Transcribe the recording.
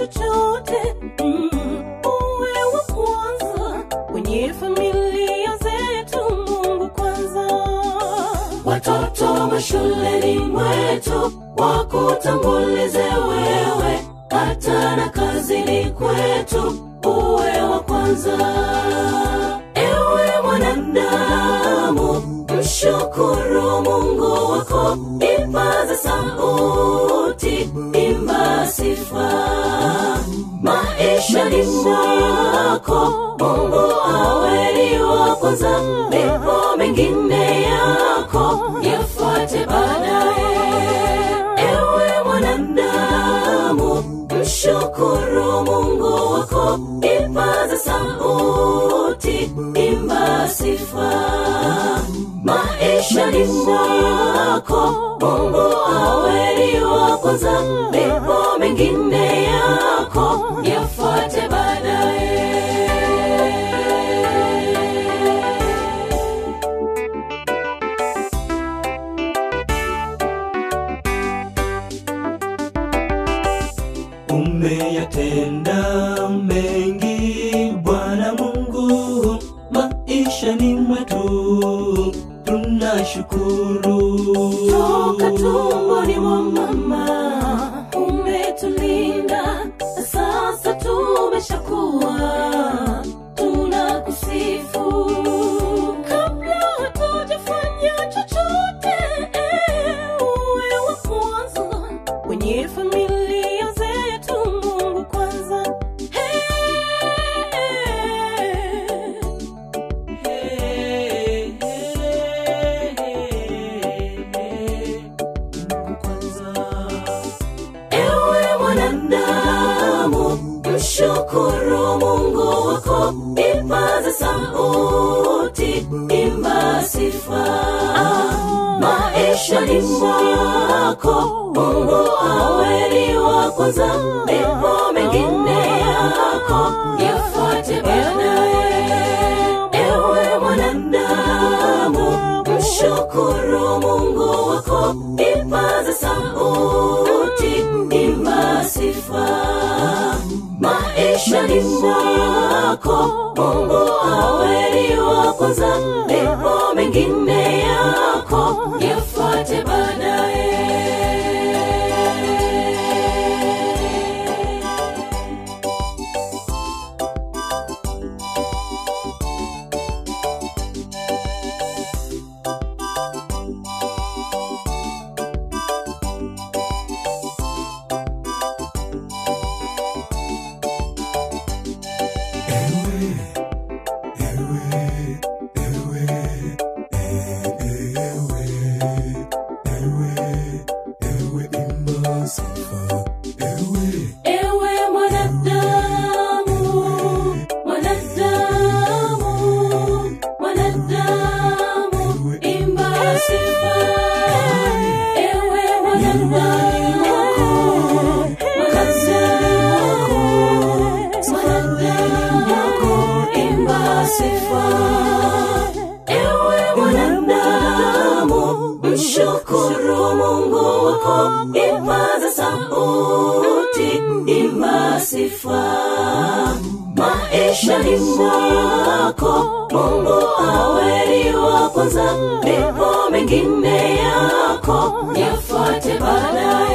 chochote, uwe wa kwanza kwenye familia zetu, Mungu kwanza. Watoto mashuleni mwetu wakutangulize wewe, hata na kazini kwetu uwe wa kwanza. Ewe mwanadamu, mshukuru Mungu wako, ipaza sauti, imba sifa. Maisha ni mwako, Mungu awe ni wa kwanza, ndipo mengine yako yafuate baadaye. Ewe mwanadamu, mshukuru Mungu wako, ipaza sauti, imba sifa. Maisha ni mwako, Mungu awe ni wa kwanza, ndipo mengine yako yafuate baadaye. Umeyatenda mengi Bwana Mungu maishani mwetu, tunashukuru. Toka tumboni mwa mama umetulinda, sasa tumeshakuwa, tunakusifu. Kabla hatujafanya chochote, uwe wa kwanza kwenye familia zetu, Mungu kwanza. Ewe mwanadamu, mshukuru Mungu wako, ipaza sauti, imba sifa. Maisha ni mwako, Mungu awe ni wa kwanza, ndipo mengine yako yafuate baadaye. Ewe mwanadamu, mshukuru Mungu wako, ipaza sauti, imba sifa. Maisha ni mwako, Mungu awe ni wa kwanza, ndipo mengine yako yafuate baadaye. Ewe mwanadamu, mwanadamu, mwanadamu, imba sifa. Ewe mwanadamu, mwanadamu, imba sifa. Ewe mwanadamu, mshukuru Mungu wako, ipaza sauti, imba sifa. Maisha ni mwako, Mungu awe ni wa kwanza, ndipo mengine yako yafuate baadaye.